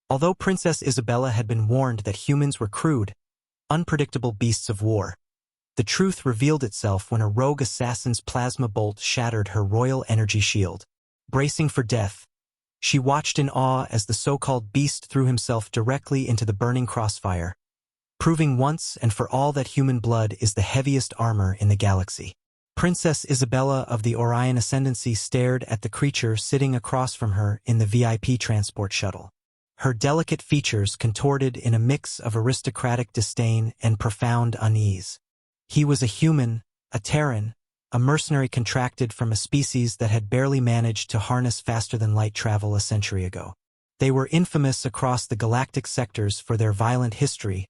Although Princess Isabella had been warned that humans were crude, unpredictable beasts of war, the truth revealed itself when a rogue assassin's plasma bolt shattered her royal energy shield. Bracing for death, she watched in awe as the so-called beast threw himself directly into the burning crossfire, proving once and for all that human blood is the heaviest armor in the galaxy. Princess Isabella of the Orion Ascendancy stared at the creature sitting across from her in the VIP transport shuttle. Her delicate features contorted in a mix of aristocratic disdain and profound unease. He was a human, a Terran, a mercenary contracted from a species that had barely managed to harness faster-than-light travel a century ago. They were infamous across the galactic sectors for their violent history,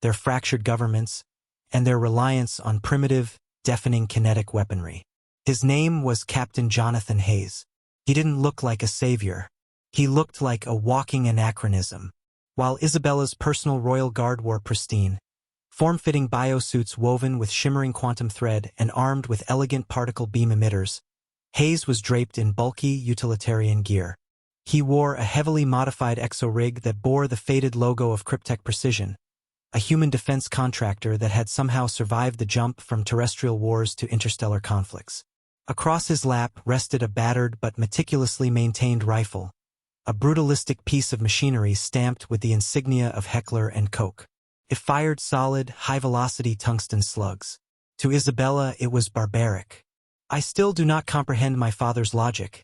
their fractured governments, and their reliance on primitive, deafening kinetic weaponry. His name was Captain Jonathan Hayes. He didn't look like a savior. He looked like a walking anachronism. While Isabella's personal royal guard wore pristine, form-fitting biosuits woven with shimmering quantum thread and armed with elegant particle beam emitters, Hayes was draped in bulky utilitarian gear. He wore a heavily modified exo-rig that bore the faded logo of Cryptek Precision, a human defense contractor that had somehow survived the jump from terrestrial wars to interstellar conflicts. Across his lap rested a battered but meticulously maintained rifle, a brutalistic piece of machinery stamped with the insignia of Heckler & Koch. It fired solid, high-velocity tungsten slugs. To Isabella, it was barbaric. "I still do not comprehend my father's logic,"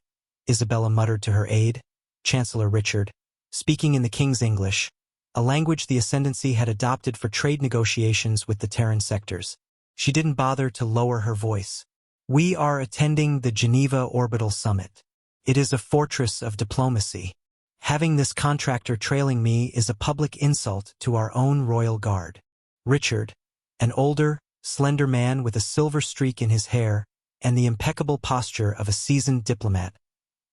Isabella muttered to her aide, Chancellor Richard, speaking in the King's English, a language the Ascendancy had adopted for trade negotiations with the Terran sectors. She didn't bother to lower her voice. "We are attending the Geneva Orbital Summit. It is a fortress of diplomacy. Having this contractor trailing me is a public insult to our own royal guard." Richard, an older, slender man with a silver streak in his hair and the impeccable posture of a seasoned diplomat,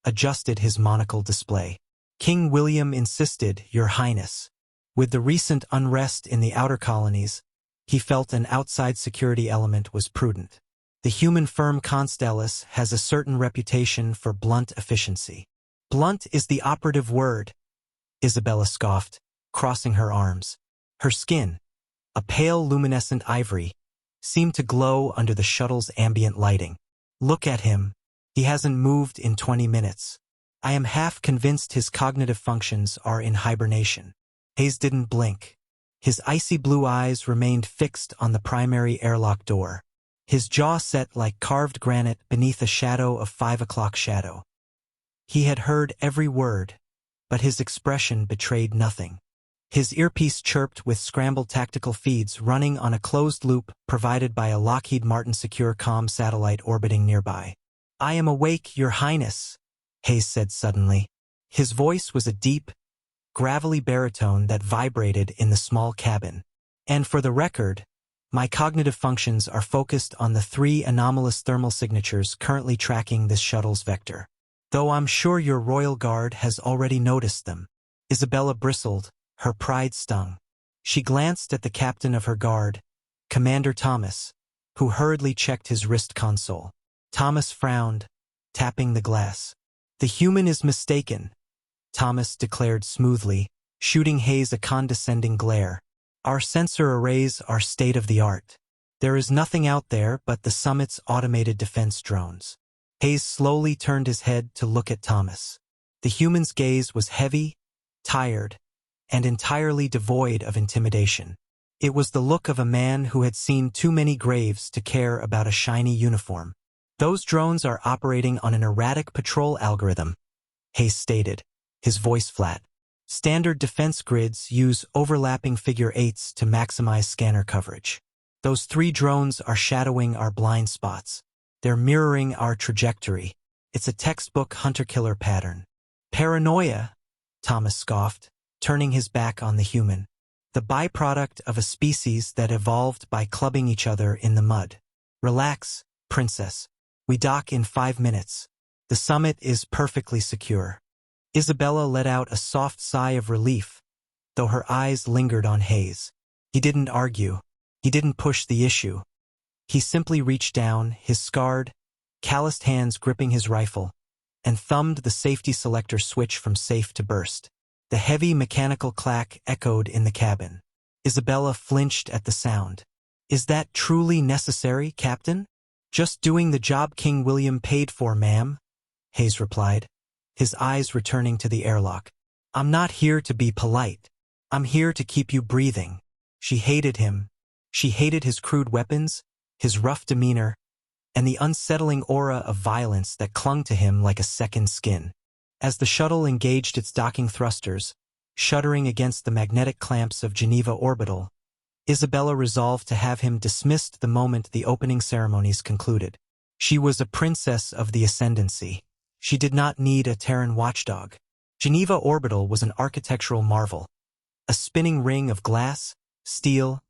adjusted his monocle display. "King William insisted, Your Highness." With the recent unrest in the outer colonies, he felt an outside security element was prudent. The human firm Constellus has a certain reputation for blunt efficiency. "Blunt is the operative word," Isabella scoffed, crossing her arms. Her skin, a pale luminescent ivory, seemed to glow under the shuttle's ambient lighting. "Look at him. He hasn't moved in 20 minutes. I am half convinced his cognitive functions are in hibernation." Hayes didn't blink. His icy blue eyes remained fixed on the primary airlock door, his jaw set like carved granite beneath a shadow of 5 o'clock shadow. He had heard every word, but his expression betrayed nothing. His earpiece chirped with scrambled tactical feeds running on a closed loop provided by a Lockheed Martin secure comm satellite orbiting nearby. "I am awake, Your Highness," Hayes said suddenly. His voice was a deep, gravelly baritone that vibrated in the small cabin. "And for the record, my cognitive functions are focused on the 3 anomalous thermal signatures currently tracking this shuttle's vector. Though I'm sure your royal guard has already noticed them." Isabella bristled, her pride stung. She glanced at the captain of her guard, Commander Thomas, who hurriedly checked his wrist console. Thomas frowned, tapping the glass. "The human is mistaken," Thomas declared smoothly, shooting Hayes a condescending glare. "Our sensor arrays are state-of-the-art. There is nothing out there but the summit's automated defense drones." Hayes slowly turned his head to look at Thomas. The human's gaze was heavy, tired, and entirely devoid of intimidation. It was the look of a man who had seen too many graves to care about a shiny uniform. "Those drones are operating on an erratic patrol algorithm," Hayes stated, his voice flat. "Standard defense grids use overlapping figure 8s to maximize scanner coverage. Those 3 drones are shadowing our blind spots. They're mirroring our trajectory. It's a textbook hunter-killer pattern." "Paranoia," Thomas scoffed, turning his back on the human. "The byproduct of a species that evolved by clubbing each other in the mud. Relax, Princess. We dock in 5 minutes. The summit is perfectly secure." Isabella let out a soft sigh of relief, though her eyes lingered on Hayes. He didn't argue. He didn't push the issue. He simply reached down, his scarred, calloused hands gripping his rifle, and thumbed the safety selector switch from safe to burst. The heavy mechanical clack echoed in the cabin. Isabella flinched at the sound. "Is that truly necessary, Captain?" "Just doing the job King William paid for, ma'am," Hayes replied, his eyes returning to the airlock. "I'm not here to be polite. I'm here to keep you breathing." She hated him. She hated his crude weapons, his rough demeanor, and the unsettling aura of violence that clung to him like a second skin. As the shuttle engaged its docking thrusters, shuddering against the magnetic clamps of Geneva Orbital, Isabella resolved to have him dismissed the moment the opening ceremonies concluded. She was a princess of the Ascendancy. She did not need a Terran watchdog. Geneva Orbital was an architectural marvel, a spinning ring of glass, steel,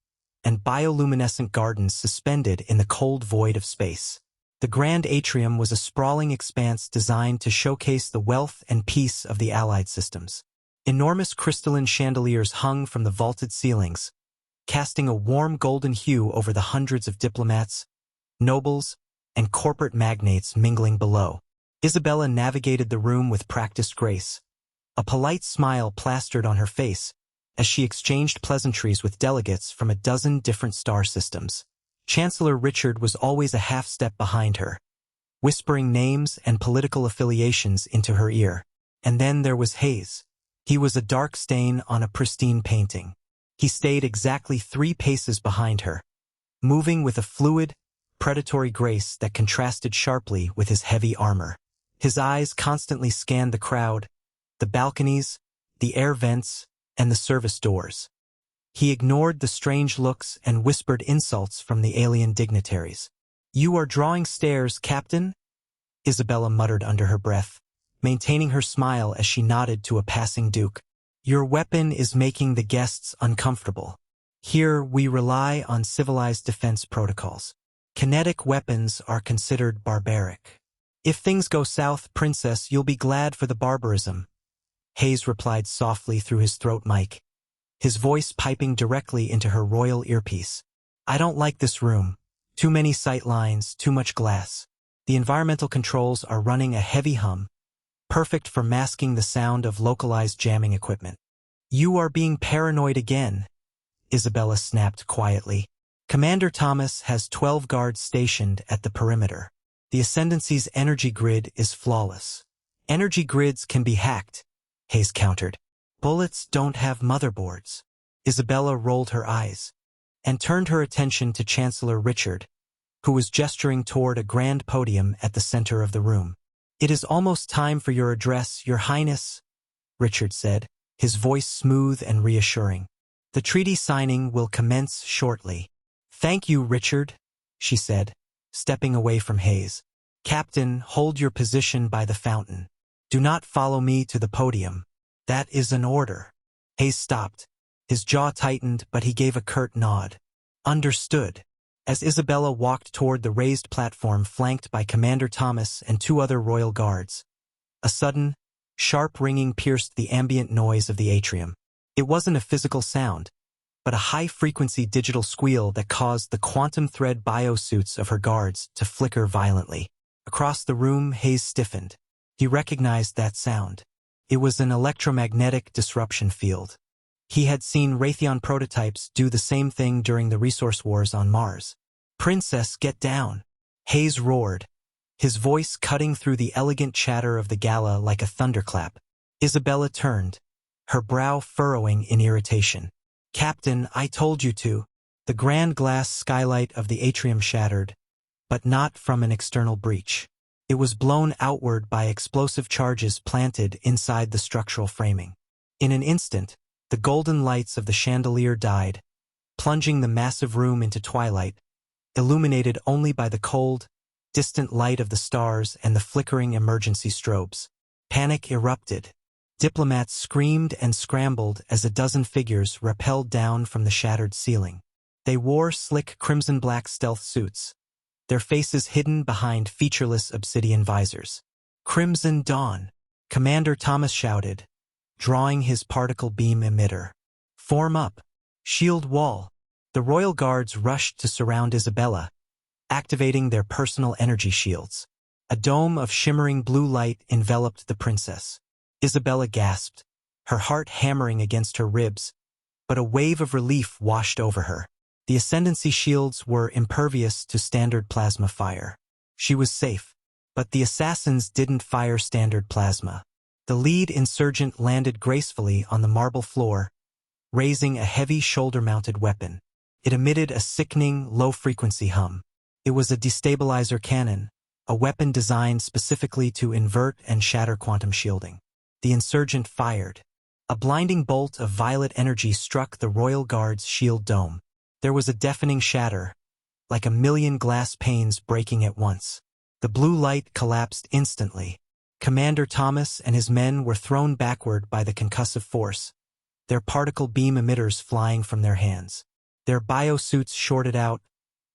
and bioluminescent gardens suspended in the cold void of space. The grand atrium was a sprawling expanse designed to showcase the wealth and peace of the Allied systems. Enormous crystalline chandeliers hung from the vaulted ceilings, casting a warm golden hue over the hundreds of diplomats, nobles, and corporate magnates mingling below. Isabella navigated the room with practiced grace, a polite smile plastered on her face as she exchanged pleasantries with delegates from a dozen different star systems. Chancellor Richard was always a half-step behind her, whispering names and political affiliations into her ear. And then there was Hayes. He was a dark stain on a pristine painting. He stayed exactly 3 paces behind her, moving with a fluid, predatory grace that contrasted sharply with his heavy armor. His eyes constantly scanned the crowd, the balconies, the air vents, and the service doors. He ignored the strange looks and whispered insults from the alien dignitaries. "You are drawing stares, Captain?" Isabella muttered under her breath, maintaining her smile as she nodded to a passing duke. "Your weapon is making the guests uncomfortable. Here we rely on civilized defense protocols. Kinetic weapons are considered barbaric." "If things go south, Princess, you'll be glad for the barbarism," Hayes replied softly through his throat mic, his voice piping directly into her royal earpiece. "I don't like this room. Too many sight lines, too much glass. The environmental controls are running a heavy hum, perfect for masking the sound of localized jamming equipment." "You are being paranoid again," Isabella snapped quietly. "Commander Thomas has 12 guards stationed at the perimeter. The Ascendancy's energy grid is flawless." "Energy grids can be hacked," Hayes countered. "Bullets don't have motherboards." Isabella rolled her eyes and turned her attention to Chancellor Richard, who was gesturing toward a grand podium at the center of the room. "It is almost time for your address, Your Highness," Richard said, his voice smooth and reassuring. "The treaty signing will commence shortly." "Thank you, Richard," she said, stepping away from Hayes. "Captain, hold your position by the fountain. Do not follow me to the podium. That is an order." Hayes stopped. His jaw tightened, but he gave a curt nod. "Understood." As Isabella walked toward the raised platform flanked by Commander Thomas and 2 other royal guards, a sudden, sharp ringing pierced the ambient noise of the atrium. It wasn't a physical sound, but a high-frequency digital squeal that caused the quantum thread biosuits of her guards to flicker violently. Across the room, Hayes stiffened. He recognized that sound. It was an electromagnetic disruption field. He had seen Raytheon prototypes do the same thing during the resource wars on Mars. "Princess, get down," Hayes roared, his voice cutting through the elegant chatter of the gala like a thunderclap. Isabella turned, her brow furrowing in irritation. "Captain, I told you to." The grand glass skylight of the atrium shattered, but not from an external breach. It was blown outward by explosive charges planted inside the structural framing. In an instant, the golden lights of the chandelier died, plunging the massive room into twilight, illuminated only by the cold, distant light of the stars and the flickering emergency strobes. Panic erupted. Diplomats screamed and scrambled as a dozen figures rappelled down from the shattered ceiling. They wore slick crimson-black stealth suits, their faces hidden behind featureless obsidian visors. "Crimson Dawn," Commander Thomas shouted, drawing his particle beam emitter. "Form up. Shield wall." The royal guards rushed to surround Isabella, activating their personal energy shields. A dome of shimmering blue light enveloped the princess. Isabella gasped, her heart hammering against her ribs, but a wave of relief washed over her. The Ascendancy shields were impervious to standard plasma fire. She was safe, but the assassins didn't fire standard plasma. The lead insurgent landed gracefully on the marble floor, raising a heavy shoulder-mounted weapon. It emitted a sickening, low-frequency hum. It was a destabilizer cannon, a weapon designed specifically to invert and shatter quantum shielding. The insurgent fired. A blinding bolt of violet energy struck the Royal Guard's shield dome. There was a deafening shatter, like a million glass panes breaking at once. The blue light collapsed instantly. Commander Thomas and his men were thrown backward by the concussive force, their particle beam emitters flying from their hands. Their biosuits shorted out,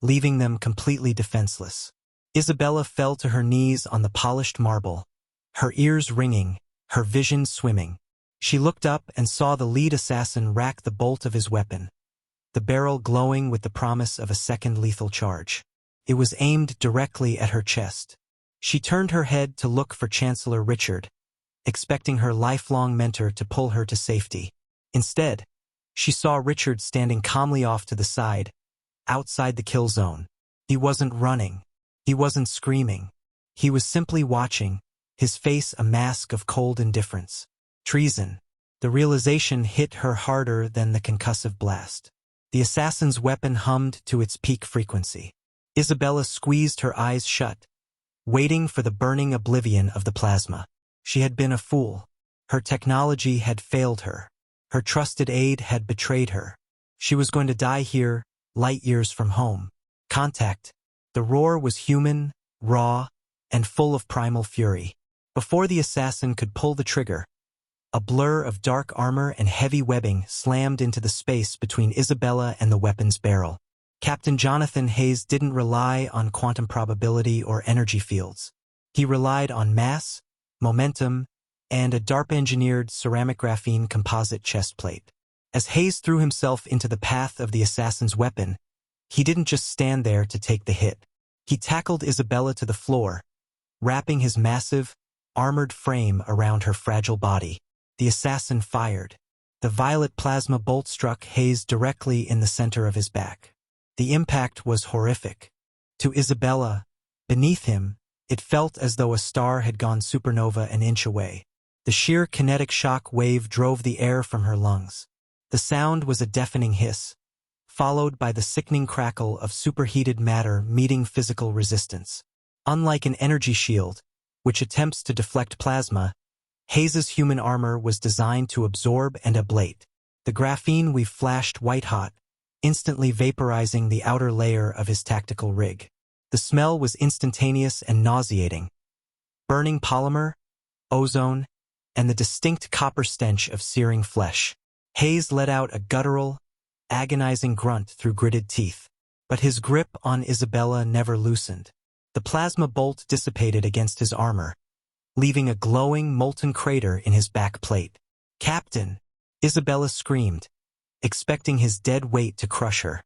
leaving them completely defenseless. Isabella fell to her knees on the polished marble, her ears ringing, her vision swimming. She looked up and saw the lead assassin rack the bolt of his weapon, the barrel glowing with the promise of a second lethal charge. It was aimed directly at her chest. She turned her head to look for Chancellor Richard, expecting her lifelong mentor to pull her to safety. Instead, she saw Richard standing calmly off to the side, outside the kill zone. He wasn't running. He wasn't screaming. He was simply watching, his face a mask of cold indifference. Treason. The realization hit her harder than the concussive blast. The assassin's weapon hummed to its peak frequency. Isabella squeezed her eyes shut, waiting for the burning oblivion of the plasma. She had been a fool. Her technology had failed her. Her trusted aide had betrayed her. She was going to die here, light years from home. Contact. The roar was human, raw, and full of primal fury. Before the assassin could pull the trigger, a blur of dark armor and heavy webbing slammed into the space between Isabella and the weapon's barrel. Captain Jonathan Hayes didn't rely on quantum probability or energy fields. He relied on mass, momentum, and a DARPA-engineered ceramic graphene composite chest plate. As Hayes threw himself into the path of the assassin's weapon, he didn't just stand there to take the hit. He tackled Isabella to the floor, wrapping his massive, armored frame around her fragile body. The assassin fired. The violet plasma bolt struck Hayes directly in the center of his back. The impact was horrific. To Isabella, beneath him, it felt as though a star had gone supernova an inch away. The sheer kinetic shock wave drove the air from her lungs. The sound was a deafening hiss, followed by the sickening crackle of superheated matter meeting physical resistance. Unlike an energy shield, which attempts to deflect plasma, Hayes's human armor was designed to absorb and ablate. The graphene weave flashed white-hot, instantly vaporizing the outer layer of his tactical rig. The smell was instantaneous and nauseating. Burning polymer, ozone, and the distinct copper stench of searing flesh. Hayes let out a guttural, agonizing grunt through gritted teeth. But his grip on Isabella never loosened. The plasma bolt dissipated against his armor, leaving a glowing, molten crater in his back plate. "Captain!" Isabella screamed, expecting his dead weight to crush her.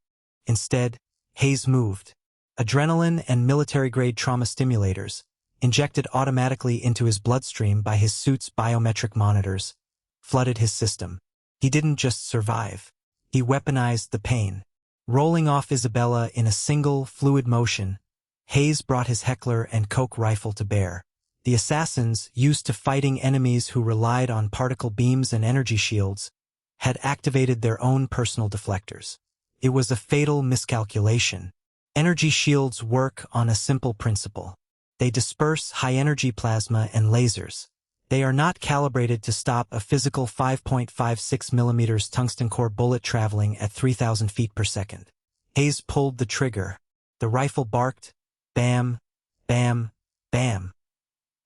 Instead, Hayes moved. Adrenaline and military-grade trauma stimulators, injected automatically into his bloodstream by his suit's biometric monitors, flooded his system. He didn't just survive. He weaponized the pain. Rolling off Isabella in a single, fluid motion, Hayes brought his Heckler and Koch rifle to bear. The assassins, used to fighting enemies who relied on particle beams and energy shields, had activated their own personal deflectors. It was a fatal miscalculation. Energy shields work on a simple principle. They disperse high-energy plasma and lasers. They are not calibrated to stop a physical 5.56 millimeters tungsten core bullet traveling at 3,000 feet per second. Hayes pulled the trigger. The rifle barked, bam, bam, bam.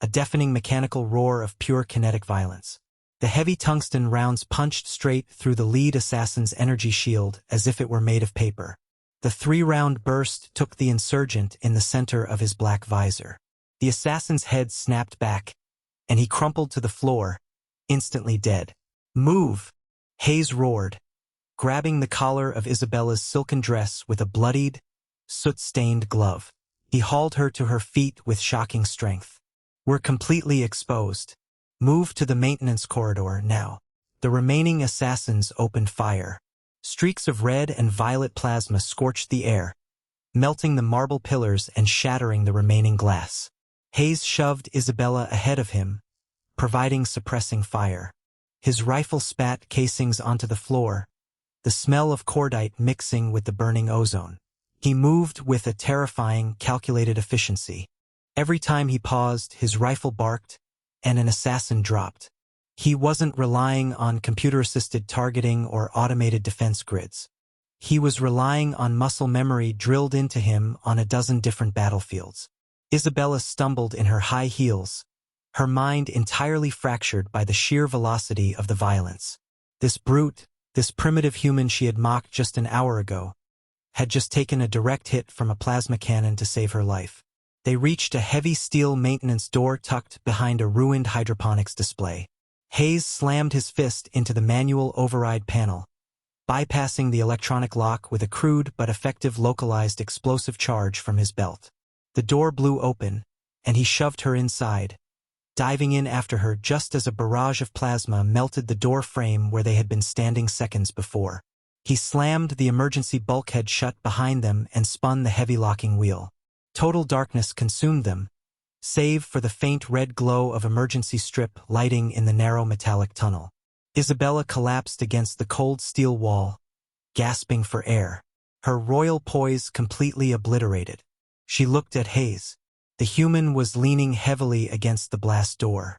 A deafening mechanical roar of pure kinetic violence. The heavy tungsten rounds punched straight through the lead assassin's energy shield as if it were made of paper. The 3-round burst took the insurgent in the center of his black visor. The assassin's head snapped back, and he crumpled to the floor, instantly dead. "Move!" Hayes roared, grabbing the collar of Isabella's silken dress with a bloodied, soot-stained glove. He hauled her to her feet with shocking strength. "We're completely exposed. Move to the maintenance corridor now." The remaining assassins opened fire. Streaks of red and violet plasma scorched the air, melting the marble pillars and shattering the remaining glass. Hayes shoved Isabella ahead of him, providing suppressing fire. His rifle spat casings onto the floor, the smell of cordite mixing with the burning ozone. He moved with a terrifying, calculated efficiency. Every time he paused, his rifle barked, and an assassin dropped. He wasn't relying on computer-assisted targeting or automated defense grids. He was relying on muscle memory drilled into him on a dozen different battlefields. Isabella stumbled in her high heels, her mind entirely fractured by the sheer velocity of the violence. This brute, this primitive human she had mocked just an hour ago, had just taken a direct hit from a plasma cannon to save her life. They reached a heavy steel maintenance door tucked behind a ruined hydroponics display. Hayes slammed his fist into the manual override panel, bypassing the electronic lock with a crude but effective localized explosive charge from his belt. The door blew open, and he shoved her inside, diving in after her just as a barrage of plasma melted the door frame where they had been standing seconds before. He slammed the emergency bulkhead shut behind them and spun the heavy locking wheel. Total darkness consumed them, save for the faint red glow of emergency strip lighting in the narrow metallic tunnel. Isabella collapsed against the cold steel wall, gasping for air, her royal poise completely obliterated. She looked at Hayes. The human was leaning heavily against the blast door.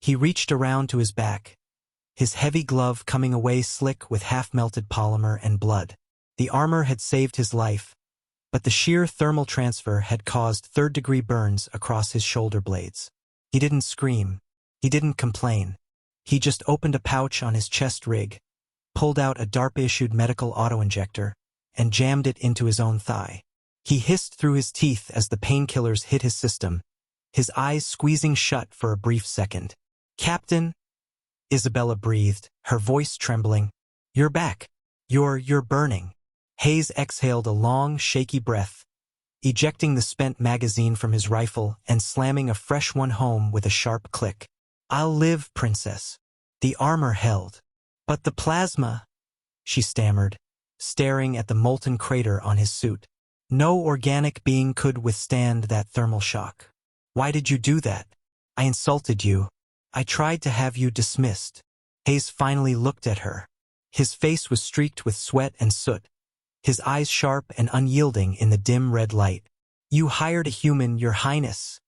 He reached around to his back, his heavy glove coming away slick with half-melted polymer and blood. The armor had saved his life, but the sheer thermal transfer had caused third-degree burns across his shoulder blades. He didn't scream. He didn't complain. He just opened a pouch on his chest rig, pulled out a DARPA-issued medical auto-injector, and jammed it into his own thigh. He hissed through his teeth as the painkillers hit his system, his eyes squeezing shut for a brief second. "Captain," Isabella breathed, her voice trembling. "You're back. You're burning." Hayes exhaled a long, shaky breath, ejecting the spent magazine from his rifle and slamming a fresh one home with a sharp click. "I'll live, Princess." The armor held. "But the plasma," she stammered, staring at the molten crater on his suit. "No organic being could withstand that thermal shock. Why did you do that? I insulted you. I tried to have you dismissed." Hayes finally looked at her. His face was streaked with sweat and soot, his eyes sharp and unyielding in the dim red light. "You hired a human, Your Highness,"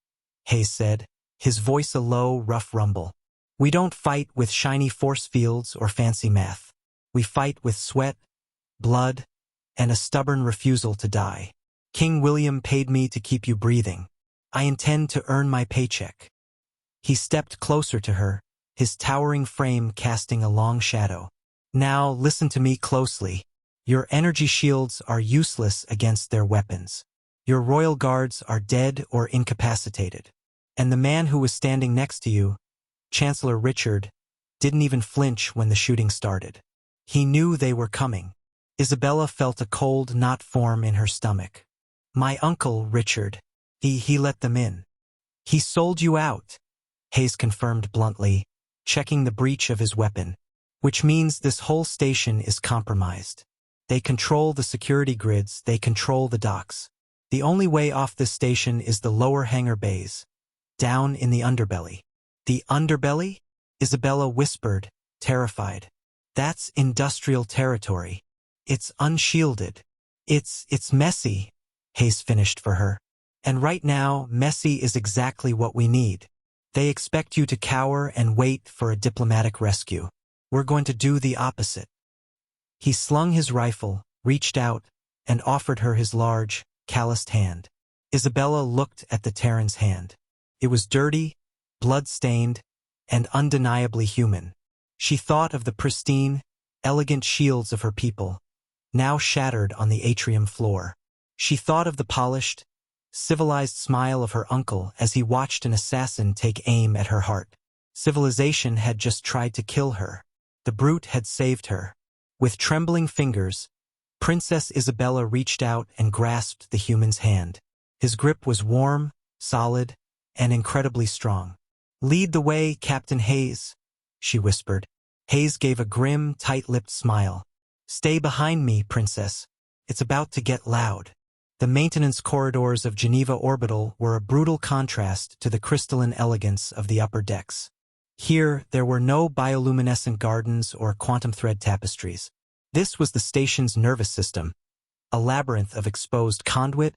Hayes said, his voice a low, rough rumble. "We don't fight with shiny force fields or fancy math. We fight with sweat, blood, and a stubborn refusal to die. King William paid me to keep you breathing. I intend to earn my paycheck." He stepped closer to her, his towering frame casting a long shadow. "Now listen to me closely. Your energy shields are useless against their weapons. Your royal guards are dead or incapacitated. And the man who was standing next to you, Chancellor Richard, didn't even flinch when the shooting started. He knew they were coming." Isabella felt a cold knot form in her stomach. "My uncle, Richard. He let them in." "He sold you out," Hayes confirmed bluntly, checking the breech of his weapon. "Which means this whole station is compromised. They control the security grids, they control the docks. The only way off this station is the lower hangar bays, down in the underbelly." "The underbelly?" Isabella whispered, terrified. "That's industrial territory. It's unshielded. It's messy," Hayes finished for her. "And right now, messy is exactly what we need. They expect you to cower and wait for a diplomatic rescue. We're going to do the opposite." He slung his rifle, reached out, and offered her his large, calloused hand. Isabella looked at the Terran's hand. It was dirty, blood-stained, and undeniably human. She thought of the pristine, elegant shields of her people, now shattered on the atrium floor. She thought of the polished, civilized smile of her uncle as he watched an assassin take aim at her heart. Civilization had just tried to kill her. The brute had saved her. With trembling fingers, Princess Isabella reached out and grasped the human's hand. His grip was warm, solid, and incredibly strong. "Lead the way, Captain Hayes," she whispered. Hayes gave a grim, tight-lipped smile. Stay behind me, Princess. It's about to get loud. The maintenance corridors of Geneva Orbital were a brutal contrast to the crystalline elegance of the upper decks. Here, there were no bioluminescent gardens or quantum thread tapestries. This was the station's nervous system, a labyrinth of exposed conduit,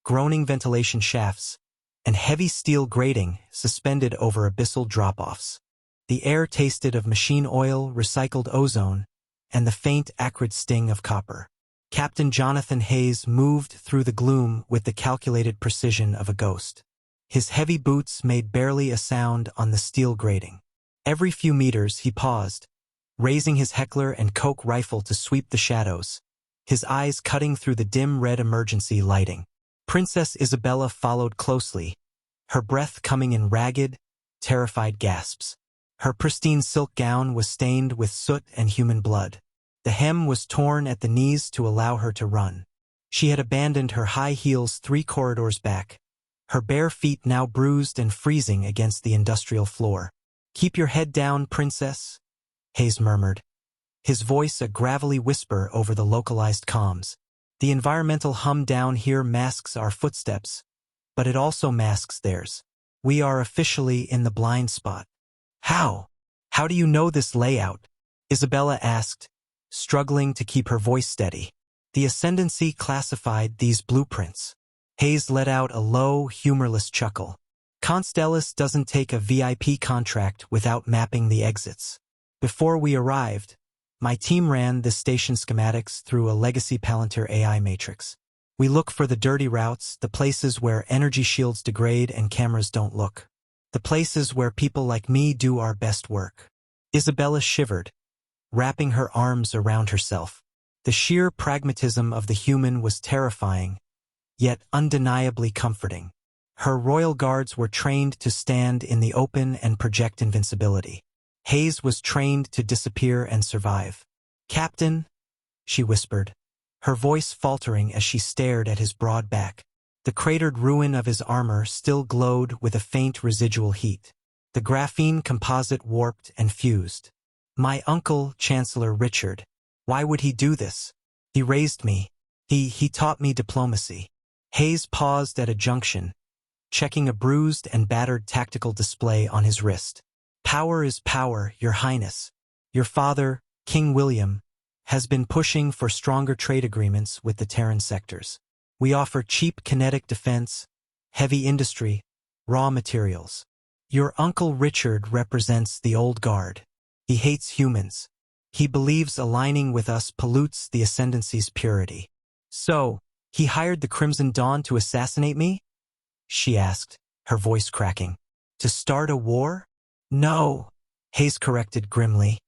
groaning ventilation shafts, and heavy steel grating suspended over abyssal drop-offs. The air tasted of machine oil, recycled ozone, and the faint, acrid sting of copper. Captain Jonathan Hayes moved through the gloom with the calculated precision of a ghost. His heavy boots made barely a sound on the steel grating. Every few meters he paused, raising his Heckler and Koch rifle to sweep the shadows, his eyes cutting through the dim red emergency lighting. Princess Isabella followed closely, her breath coming in ragged, terrified gasps. Her pristine silk gown was stained with soot and human blood. The hem was torn at the knees to allow her to run. She had abandoned her high heels 3 corridors back, her bare feet now bruised and freezing against the industrial floor. Keep your head down, Princess, Hayes murmured, his voice a gravelly whisper over the localized comms. The environmental hum down here masks our footsteps, but it also masks theirs. We are officially in the blind spot. How? How do you know this layout? Isabella asked, struggling to keep her voice steady. The Ascendancy classified these blueprints. Hayes let out a low, humorless chuckle. Constellus doesn't take a VIP contract without mapping the exits. Before we arrived, my team ran this station schematics through a legacy Palantir AI matrix. We look for the dirty routes, the places where energy shields degrade and cameras don't look. The places where people like me do our best work. Isabella shivered, wrapping her arms around herself. The sheer pragmatism of the human was terrifying, yet undeniably comforting. Her royal guards were trained to stand in the open and project invincibility. Hayes was trained to disappear and survive. Captain, she whispered, her voice faltering as she stared at his broad back. The cratered ruin of his armor still glowed with a faint residual heat. The graphene composite warped and fused. My uncle, Chancellor Richard. Why would he do this? He raised me. He taught me diplomacy. Hayes paused at a junction, checking a bruised and battered tactical display on his wrist. Power is power, Your Highness. Your father, King William, has been pushing for stronger trade agreements with the Terran sectors. We offer cheap kinetic defense, heavy industry, raw materials. Your uncle Richard represents the old guard. He hates humans. He believes aligning with us pollutes the Ascendancy's purity. So, he hired the Crimson Dawn to assassinate me? She asked, her voice cracking. To start a war? No, Hayes corrected grimly.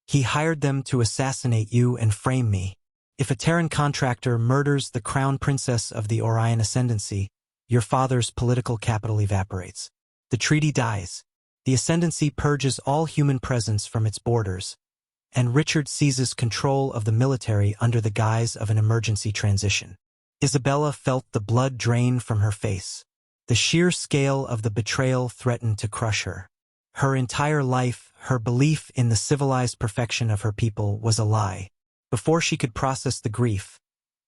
He hired them to assassinate you and frame me. If a Terran contractor murders the crown princess of the Orion Ascendancy, your father's political capital evaporates. The treaty dies. The Ascendancy purges all human presence from its borders, and Richard seizes control of the military under the guise of an emergency transition. Isabella felt the blood drain from her face. The sheer scale of the betrayal threatened to crush her. Her entire life, her belief in the civilized perfection of her people was a lie. Before she could process the grief,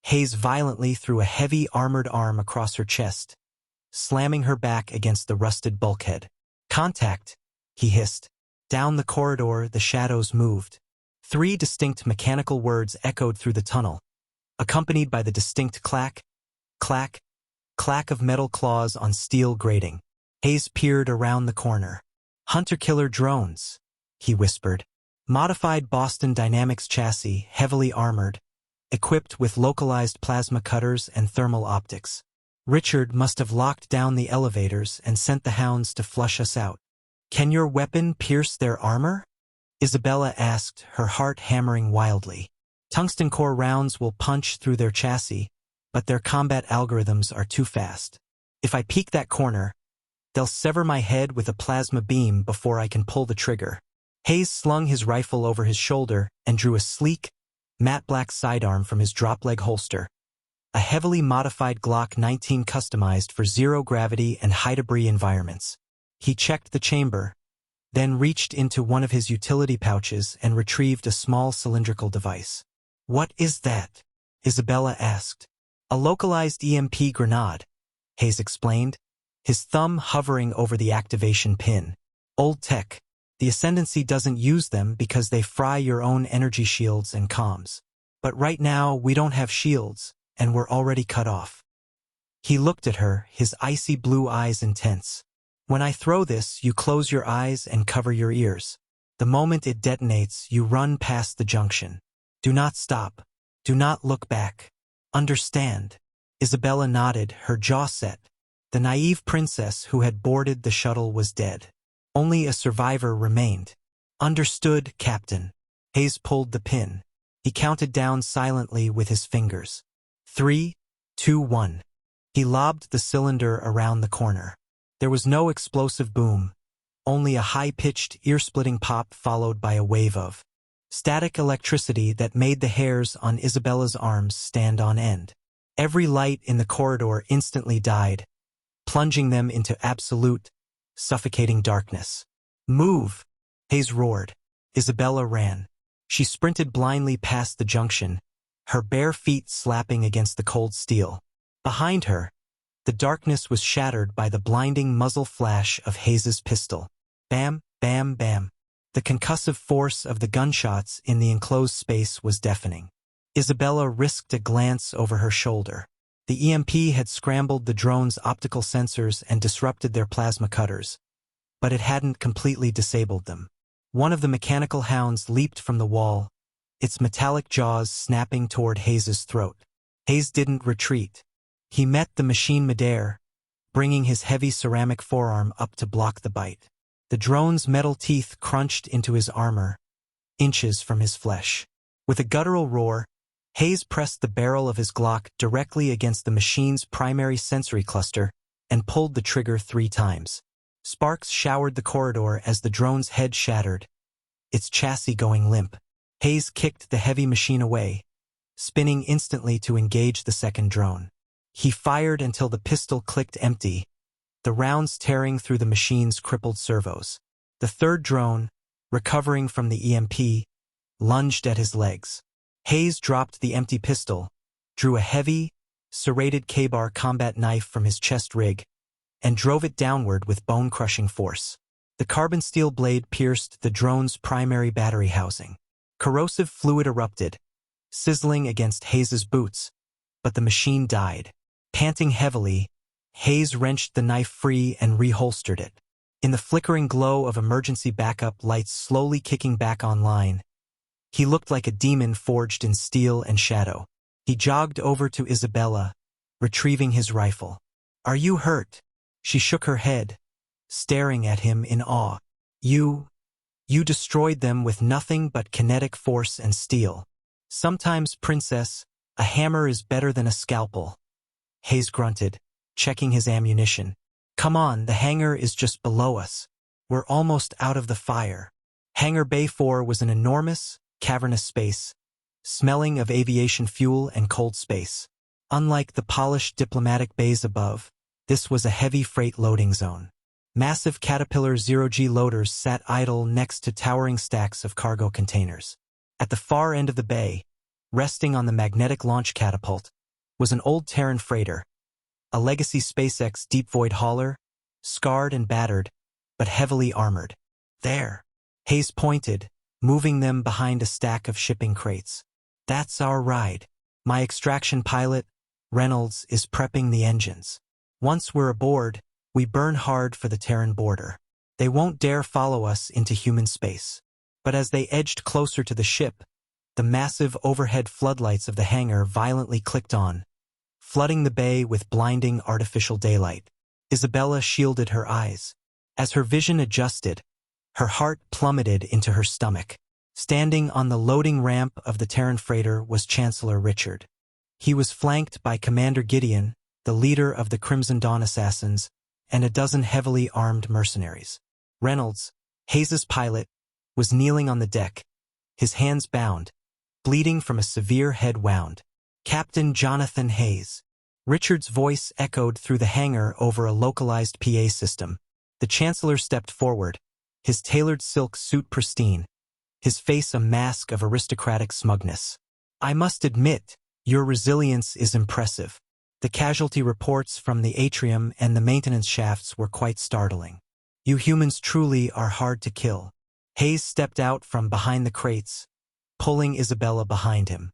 Hayes violently threw a heavy armored arm across her chest, slamming her back against the rusted bulkhead. Contact, he hissed. Down the corridor, the shadows moved. 3 distinct mechanical words echoed through the tunnel, accompanied by the distinct clack, clack, clack of metal claws on steel grating. Hayes peered around the corner. Hunter-killer drones, he whispered. Modified Boston Dynamics chassis, heavily armored, equipped with localized plasma cutters and thermal optics. Richard must have locked down the elevators and sent the hounds to flush us out. Can your weapon pierce their armor? Isabella asked, her heart hammering wildly. Tungsten core rounds will punch through their chassis, but their combat algorithms are too fast. If I peek that corner, they'll sever my head with a plasma beam before I can pull the trigger. Hayes slung his rifle over his shoulder and drew a sleek, matte black sidearm from his drop-leg holster. A heavily modified Glock 19 customized for zero-gravity and high-debris environments. He checked the chamber, then reached into one of his utility pouches and retrieved a small cylindrical device. "What is that?" Isabella asked. "A localized EMP grenade," Hayes explained, his thumb hovering over the activation pin. "Old tech. The Ascendancy doesn't use them because they fry your own energy shields and comms. But right now, we don't have shields, and we're already cut off." He looked at her, his icy blue eyes intense. "When I throw this, you close your eyes and cover your ears. The moment it detonates, you run past the junction. Do not stop. Do not look back. Understand?" Isabella nodded, her jaw set. The naive princess who had boarded the shuttle was dead. Only a survivor remained. "Understood, Captain." Hayes pulled the pin. He counted down silently with his fingers. 3, 2, 1. He lobbed the cylinder around the corner. There was no explosive boom, only a high-pitched, ear-splitting pop followed by a wave of static electricity that made the hairs on Isabella's arms stand on end. Every light in the corridor instantly died, plunging them into absolute, suffocating darkness. "Move!" Hayes roared. Isabella ran. She sprinted blindly past the junction, her bare feet slapping against the cold steel. Behind her, the darkness was shattered by the blinding muzzle flash of Hayes's pistol. Bam, bam, bam. The concussive force of the gunshots in the enclosed space was deafening. Isabella risked a glance over her shoulder. The EMP had scrambled the drone's optical sensors and disrupted their plasma cutters, but it hadn't completely disabled them. One of the mechanical hounds leaped from the wall, its metallic jaws snapping toward Hayes's throat. Hayes didn't retreat. He met the machine midair, bringing his heavy ceramic forearm up to block the bite. The drone's metal teeth crunched into his armor, inches from his flesh. With a guttural roar, Hayes pressed the barrel of his Glock directly against the machine's primary sensory cluster and pulled the trigger 3 times. Sparks showered the corridor as the drone's head shattered, its chassis going limp. Hayes kicked the heavy machine away, spinning instantly to engage the second drone. He fired until the pistol clicked empty, the rounds tearing through the machine's crippled servos. The third drone, recovering from the EMP, lunged at his legs. Hayes dropped the empty pistol, drew a heavy, serrated K-bar combat knife from his chest rig, and drove it downward with bone-crushing force. The carbon steel blade pierced the drone's primary battery housing. Corrosive fluid erupted, sizzling against Hayes's boots, but the machine died. Panting heavily, Hayes wrenched the knife free and reholstered it. In the flickering glow of emergency backup lights slowly kicking back online, he looked like a demon forged in steel and shadow. He jogged over to Isabella, retrieving his rifle. "Are you hurt?" She shook her head, staring at him in awe. You destroyed them with nothing but kinetic force and steel." "Sometimes, Princess, a hammer is better than a scalpel," Hayes grunted, checking his ammunition. "Come on, the hangar is just below us. We're almost out of the fire." Hangar Bay 4 was an enormous, cavernous space, smelling of aviation fuel and cold space. Unlike the polished diplomatic bays above, this was a heavy freight loading zone. Massive Caterpillar 0G loaders sat idle next to towering stacks of cargo containers. At the far end of the bay, resting on the magnetic launch catapult, was an old Terran freighter, a legacy SpaceX deep void hauler, scarred and battered, but heavily armored. "There," Hayes pointed, moving them behind a stack of shipping crates. "That's our ride. My extraction pilot, Reynolds, is prepping the engines. Once we're aboard, we burn hard for the Terran border. They won't dare follow us into human space." But as they edged closer to the ship, the massive overhead floodlights of the hangar violently clicked on, flooding the bay with blinding artificial daylight. Isabella shielded her eyes. As her vision adjusted, her heart plummeted into her stomach. Standing on the loading ramp of the Terran freighter was Chancellor Richard. He was flanked by Commander Gideon, the leader of the Crimson Dawn assassins, and a dozen heavily armed mercenaries. Reynolds, Hayes's pilot, was kneeling on the deck, his hands bound, bleeding from a severe head wound. "Captain Jonathan Hayes." Richard's voice echoed through the hangar over a localized PA system. The Chancellor stepped forward, his tailored silk suit pristine, his face a mask of aristocratic smugness. "I must admit, your resilience is impressive." The casualty reports from the atrium and the maintenance shafts were quite startling. "You humans truly are hard to kill." Hayes stepped out from behind the crates, pulling Isabella behind him.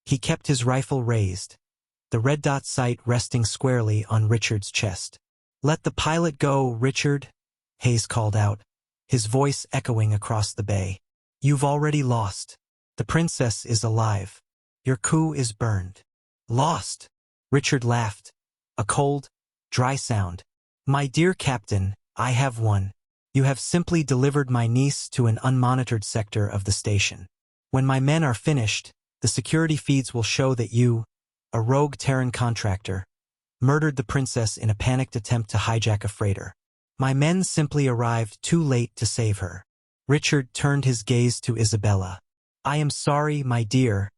He kept his rifle raised, the red dot sight resting squarely on Richard's chest. "Let the pilot go, Richard," Hayes called out, his voice echoing across the bay. "You've already lost. The princess is alive. Your coup is burned." "Lost?" Richard laughed, a cold, dry sound. "My dear Captain, I have won. You have simply delivered my niece to an unmonitored sector of the station. When my men are finished, the security feeds will show that you, a rogue Terran contractor, murdered the princess in a panicked attempt to hijack a freighter. My men simply arrived too late to save her." Richard turned his gaze to Isabella. "I am sorry, my dear,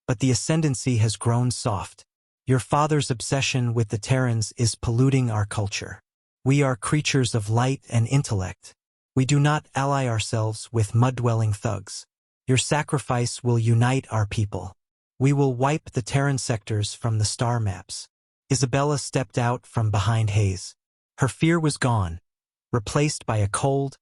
but the Ascendancy has grown soft. Your father's obsession with the Terrans is polluting our culture. We are creatures of light and intellect. We do not ally ourselves with mud-dwelling thugs. Your sacrifice will unite our people. We will wipe the Terran sectors from the star maps." Isabella stepped out from behind Hayes. Her fear was gone, replaced by a cold,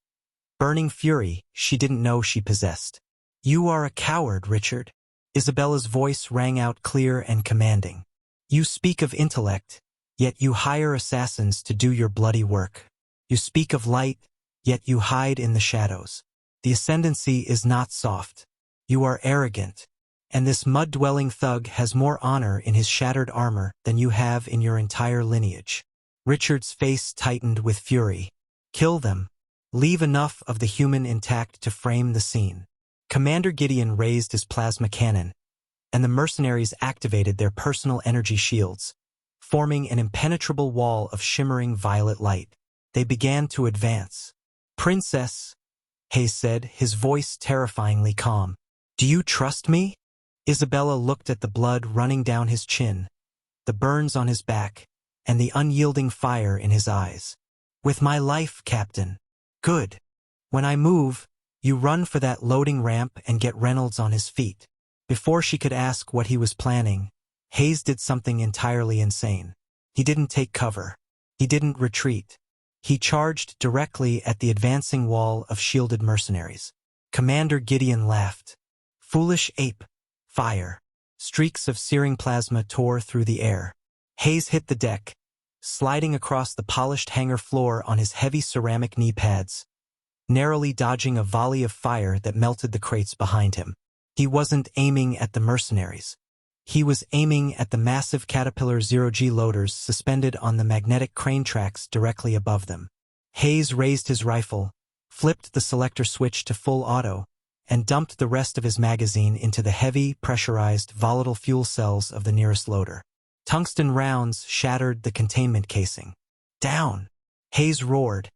burning fury she didn't know she possessed. "You are a coward, Richard." Isabella's voice rang out clear and commanding. "You speak of intellect, yet you hire assassins to do your bloody work. You speak of light, yet you hide in the shadows. The Ascendancy is not soft. You are arrogant, and this mud-dwelling thug has more honor in his shattered armor than you have in your entire lineage." Richard's face tightened with fury. "Kill them. Leave enough of the human intact to frame the scene." Commander Gideon raised his plasma cannon, and the mercenaries activated their personal energy shields, forming an impenetrable wall of shimmering violet light. They began to advance. "Princess," Hayes said, his voice terrifyingly calm. "Do you trust me?" Isabella looked at the blood running down his chin, the burns on his back, and the unyielding fire in his eyes. "With my life, Captain." "Good. When I move, you run for that loading ramp and get Reynolds on his feet." Before she could ask what he was planning, Hayes did something entirely insane. He didn't take cover. He didn't retreat. He charged directly at the advancing wall of shielded mercenaries. Commander Gideon laughed. "Foolish ape. Fire." Streaks of searing plasma tore through the air. Hayes hit the deck, sliding across the polished hangar floor on his heavy ceramic knee pads, narrowly dodging a volley of fire that melted the crates behind him. He wasn't aiming at the mercenaries. He was aiming at the massive Caterpillar 0G loaders suspended on the magnetic crane tracks directly above them. Hayes raised his rifle, flipped the selector switch to full auto, and dumped the rest of his magazine into the heavy, pressurized, volatile fuel cells of the nearest loader. Tungsten rounds shattered the containment casing. "Down!" Hayes roared,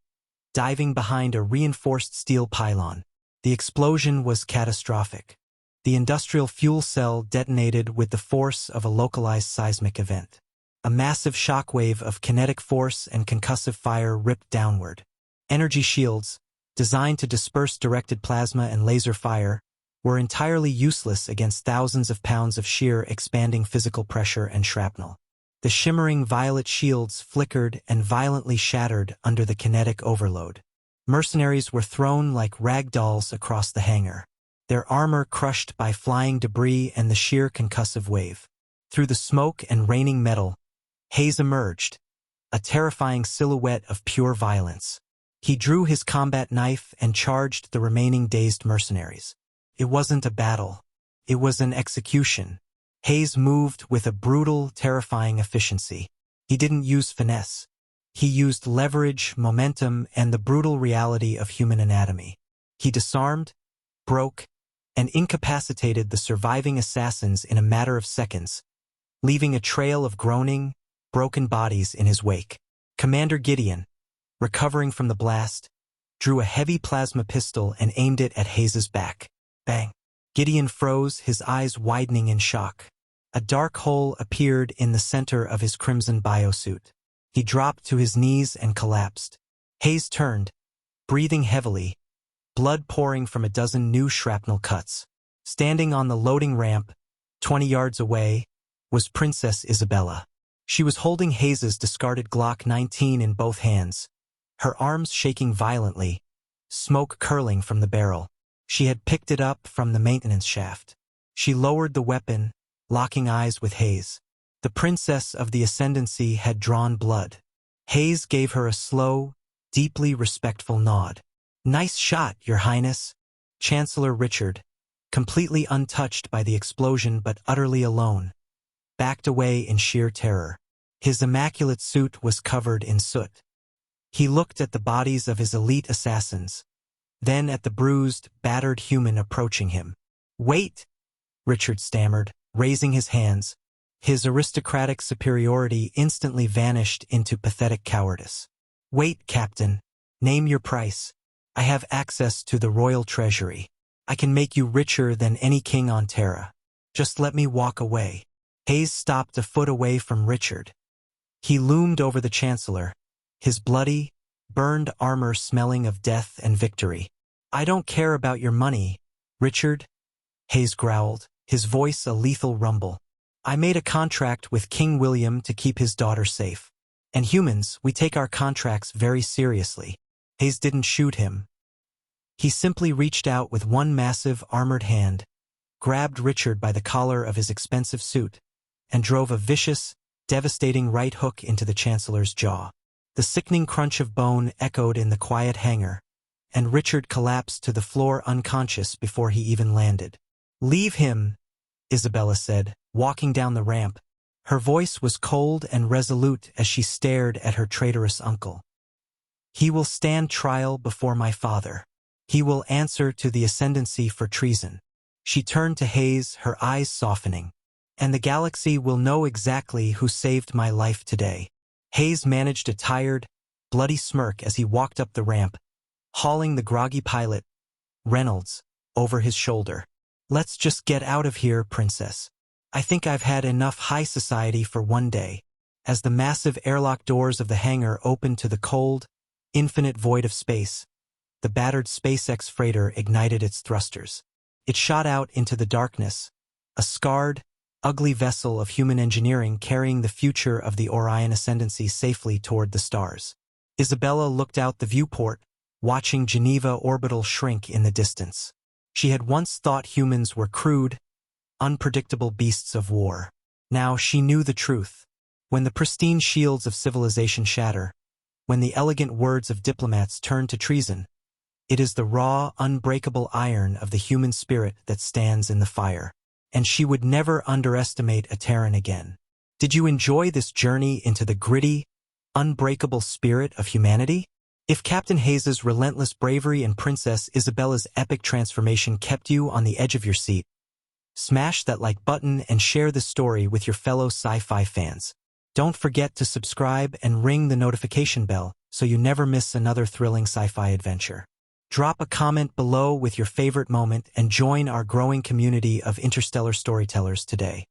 diving behind a reinforced steel pylon. The explosion was catastrophic. The industrial fuel cell detonated with the force of a localized seismic event. A massive shockwave of kinetic force and concussive fire ripped downward. Energy shields, designed to disperse directed plasma and laser fire, were entirely useless against thousands of pounds of sheer expanding physical pressure and shrapnel. The shimmering violet shields flickered and violently shattered under the kinetic overload. Mercenaries were thrown like rag dolls across the hangar, their armor crushed by flying debris and the sheer concussive wave. Through the smoke and raining metal, Hayes emerged, a terrifying silhouette of pure violence. He drew his combat knife and charged the remaining dazed mercenaries. It wasn't a battle. It was an execution. Hayes moved with a brutal, terrifying efficiency. He didn't use finesse. He used leverage, momentum, and the brutal reality of human anatomy. He disarmed, broke, and incapacitated the surviving assassins in a matter of seconds, leaving a trail of groaning, broken bodies in his wake. Commander Gideon, recovering from the blast, drew a heavy plasma pistol and aimed it at Hayes's back. Bang! Gideon froze, his eyes widening in shock. A dark hole appeared in the center of his crimson biosuit. He dropped to his knees and collapsed. Hayes turned, breathing heavily, blood pouring from a dozen new shrapnel cuts. Standing on the loading ramp, 20 yards away, was Princess Isabella. She was holding Hayes's discarded Glock 19 in both hands, her arms shaking violently, smoke curling from the barrel. She had picked it up from the maintenance shaft. She lowered the weapon, locking eyes with Hayes. The Princess of the Ascendancy had drawn blood. Hayes gave her a slow, deeply respectful nod. "Nice shot, Your Highness." Chancellor Richard, completely untouched by the explosion but utterly alone, backed away in sheer terror. His immaculate suit was covered in soot. He looked at the bodies of his elite assassins, then at the bruised, battered human approaching him. "Wait," Richard stammered, raising his hands. His aristocratic superiority instantly vanished into pathetic cowardice. "Wait, Captain. Name your price. I have access to the royal treasury. I can make you richer than any king on Terra. Just let me walk away." Hayes stopped a foot away from Richard. He loomed over the Chancellor, his bloody, burned armor smelling of death and victory. "I don't care about your money, Richard," Hayes growled, his voice a lethal rumble. "I made a contract with King William to keep his daughter safe. And humans, we take our contracts very seriously." Hayes didn't shoot him. He simply reached out with one massive, armored hand, grabbed Richard by the collar of his expensive suit, and drove a vicious, devastating right hook into the Chancellor's jaw. The sickening crunch of bone echoed in the quiet hangar, and Richard collapsed to the floor unconscious before he even landed. "Leave him," Isabella said, walking down the ramp. Her voice was cold and resolute as she stared at her traitorous uncle. "He will stand trial before my father. He will answer to the Ascendancy for treason." She turned to Hayes, her eyes softening. "And the galaxy will know exactly who saved my life today." Hayes managed a tired, bloody smirk as he walked up the ramp, hauling the groggy pilot, Reynolds, over his shoulder. "Let's just get out of here, Princess. I think I've had enough high society for one day." As the massive airlock doors of the hangar opened to the cold, infinite void of space, the battered SpaceX freighter ignited its thrusters. It shot out into the darkness, a scarred, ugly vessel of human engineering carrying the future of the Orion Ascendancy safely toward the stars. Isabella looked out the viewport, watching Geneva Orbital shrink in the distance. She had once thought humans were crude, unpredictable beasts of war. Now she knew the truth. When the pristine shields of civilization shatter, when the elegant words of diplomats turn to treason, it is the raw, unbreakable iron of the human spirit that stands in the fire. And she would never underestimate a Terran again. Did you enjoy this journey into the gritty, unbreakable spirit of humanity? If Captain Hayes's relentless bravery and Princess Isabella's epic transformation kept you on the edge of your seat, smash that like button and share this story with your fellow sci-fi fans. Don't forget to subscribe and ring the notification bell so you never miss another thrilling sci-fi adventure. Drop a comment below with your favorite moment and join our growing community of interstellar storytellers today.